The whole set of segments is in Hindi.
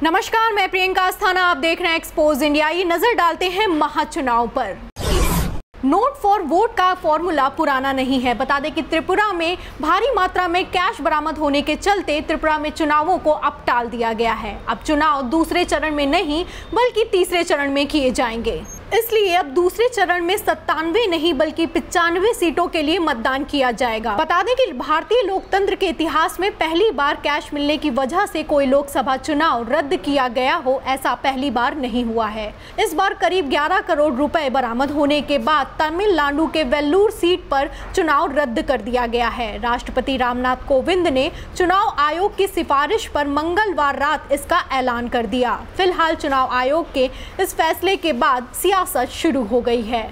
नमस्कार, मैं प्रियंका अस्थाना, आप देख रहे हैं एक्सपोज इंडिया। ये नजर डालते हैं महाचुनाव पर। नोट फॉर वोट का फॉर्मूला पुराना नहीं है। बता दें कि त्रिपुरा में भारी मात्रा में कैश बरामद होने के चलते त्रिपुरा में चुनावों को अब टाल दिया गया है। अब चुनाव दूसरे चरण में नहीं बल्कि तीसरे चरण में किए जाएंगे। इसलिए अब दूसरे चरण में 97 नहीं बल्कि 95 सीटों के लिए मतदान किया जाएगा। बता दें कि भारतीय लोकतंत्र के इतिहास में पहली बार कैश मिलने की वजह से कोई लोकसभा चुनाव रद्द किया गया हो, ऐसा पहली बार नहीं हुआ है। इस बार करीब 11 करोड़ रुपए बरामद होने के बाद तमिलनाडु के वेल्लूर सीट पर चुनाव रद्द कर दिया गया है। राष्ट्रपति रामनाथ कोविंद ने चुनाव आयोग की सिफारिश पर मंगलवार रात इसका ऐलान कर दिया। फिलहाल चुनाव आयोग के इस फैसले के बाद सियासत शुरू हो गई है।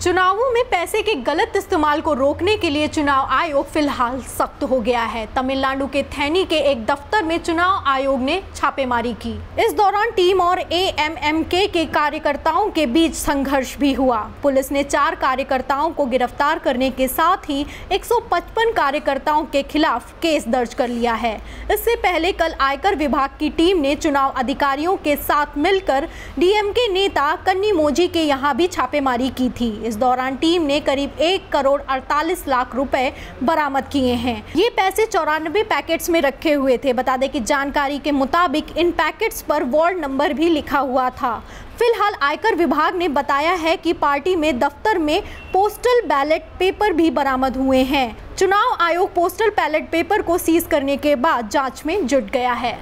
चुनावों में पैसे के गलत इस्तेमाल को रोकने के लिए चुनाव आयोग फिलहाल सख्त हो गया है। तमिलनाडु के थैनी के एक दफ्तर में चुनाव आयोग ने छापेमारी की। इस दौरान टीम और एएमएमके के कार्यकर्ताओं के बीच संघर्ष भी हुआ। पुलिस ने 4 कार्यकर्ताओं को गिरफ्तार करने के साथ ही 155 कार्यकर्ताओं के खिलाफ केस दर्ज कर लिया है। इससे पहले कल आयकर विभाग की टीम ने चुनाव अधिकारियों के साथ मिलकर डीएमके नेता कन्निमोझी के यहाँ भी छापेमारी की थी। इस दौरान टीम ने करीब 1 करोड़ 48 लाख रुपए बरामद किए हैं। ये पैसे 94 पैकेट्स में रखे हुए थे। बता दें कि जानकारी के मुताबिक इन पैकेट्स पर वार्ड नंबर भी लिखा हुआ था। फिलहाल आयकर विभाग ने बताया है कि पार्टी में दफ्तर में पोस्टल बैलेट पेपर भी बरामद हुए हैं। चुनाव आयोग पोस्टल बैलेट पेपर को सीज करने के बाद जांच में जुट गया है।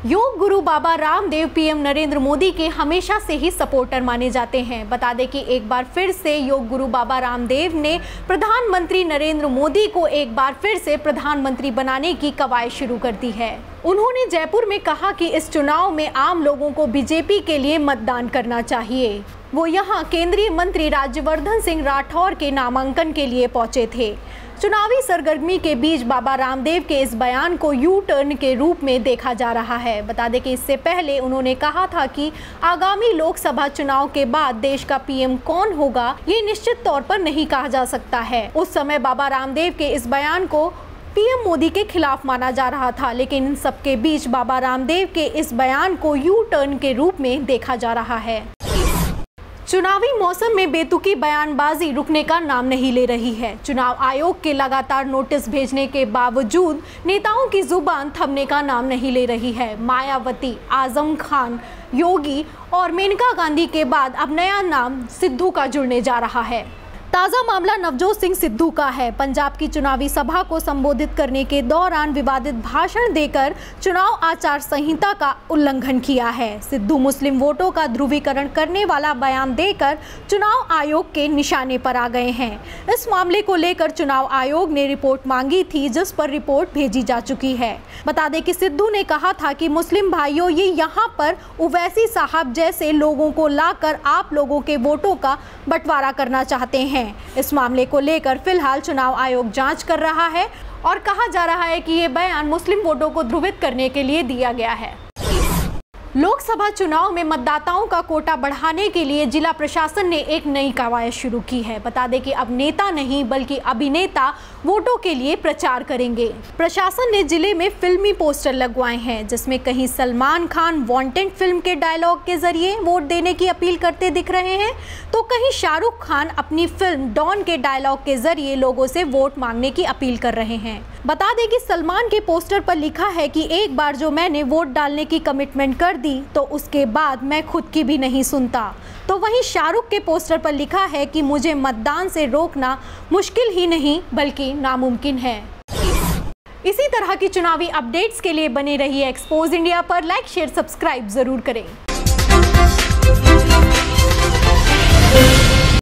योग गुरु बाबा रामदेव पीएम नरेंद्र मोदी के हमेशा से ही सपोर्टर माने जाते हैं। बता दें कि एक बार फिर से योग गुरु बाबा रामदेव ने प्रधानमंत्री नरेंद्र मोदी को एक बार फिर से प्रधानमंत्री बनाने की कवायद शुरू कर दी है। उन्होंने जयपुर में कहा कि इस चुनाव में आम लोगों को बीजेपी के लिए मतदान करना चाहिए। वो यहां केंद्रीय मंत्री राज्यवर्धन सिंह राठौर के नामांकन के लिए पहुंचे थे। चुनावी सरगर्मी के बीच बाबा रामदेव के इस बयान को यू टर्न के रूप में देखा जा रहा है। बता दें कि इससे पहले उन्होंने कहा था कि आगामी लोकसभा चुनाव के बाद देश का पीएम कौन होगा ये निश्चित तौर पर नहीं कहा जा सकता है। उस समय बाबा रामदेव के इस बयान को पीएम मोदी के खिलाफ माना जा रहा था, लेकिन इन सबके बीच बाबा रामदेव के इस बयान को यू टर्न के रूप में देखा जा रहा है। चुनावी मौसम में बेतुकी बयानबाजी रुकने का नाम नहीं ले रही है। चुनाव आयोग के लगातार नोटिस भेजने के बावजूद नेताओं की जुबान थमने का नाम नहीं ले रही है। मायावती, आजम खान, योगी और मेनका गांधी के बाद अब नया नाम सिद्धू का जुड़ने जा रहा है। ताज़ा मामला नवजोत सिंह सिद्धू का है। पंजाब की चुनावी सभा को संबोधित करने के दौरान विवादित भाषण देकर चुनाव आचार संहिता का उल्लंघन किया है। सिद्धू मुस्लिम वोटों का ध्रुवीकरण करने वाला बयान देकर चुनाव आयोग के निशाने पर आ गए हैं। इस मामले को लेकर चुनाव आयोग ने रिपोर्ट मांगी थी, जिस पर रिपोर्ट भेजी जा चुकी है। बता दें कि सिद्धू ने कहा था कि मुस्लिम भाइयों, ये यहाँ पर उवैसी साहब जैसे लोगों को लाकर आप लोगों के वोटों का बंटवारा करना चाहते हैं। इस मामले को लेकर फिलहाल चुनाव आयोग जांच कर रहा है और कहा जा रहा है कि ये बयान मुस्लिम वोटों को ध्रुवित करने के लिए दिया गया है। लोकसभा चुनाव में मतदाताओं का कोटा बढ़ाने के लिए जिला प्रशासन ने एक नई कवायद शुरू की है। बता दें कि अब नेता नहीं बल्कि अभिनेता वोटों के लिए प्रचार करेंगे। प्रशासन ने जिले में फिल्मी पोस्टर लगवाए हैं, जिसमें कहीं सलमान खान वांटेड फिल्म के डायलॉग के जरिए वोट देने की अपील करते दिख रहे हैं, तो कहीं शाहरुख खान अपनी फिल्म डॉन के डायलॉग के जरिए लोगों से वोट मांगने की अपील कर रहे हैं। बता दें कि सलमान के पोस्टर पर लिखा है कि एक बार जो मैंने वोट डालने की कमिटमेंट कर दी तो उसके बाद मैं खुद की भी नहीं सुनता। तो वहीं शाहरुख के पोस्टर पर लिखा है कि मुझे मतदान से रोकना मुश्किल ही नहीं बल्कि नामुमकिन है। इसी तरह की चुनावी अपडेट्स के लिए बने रहिए एक्सपोज इंडिया पर। लाइक, शेयर, सब्सक्राइब जरूर करें।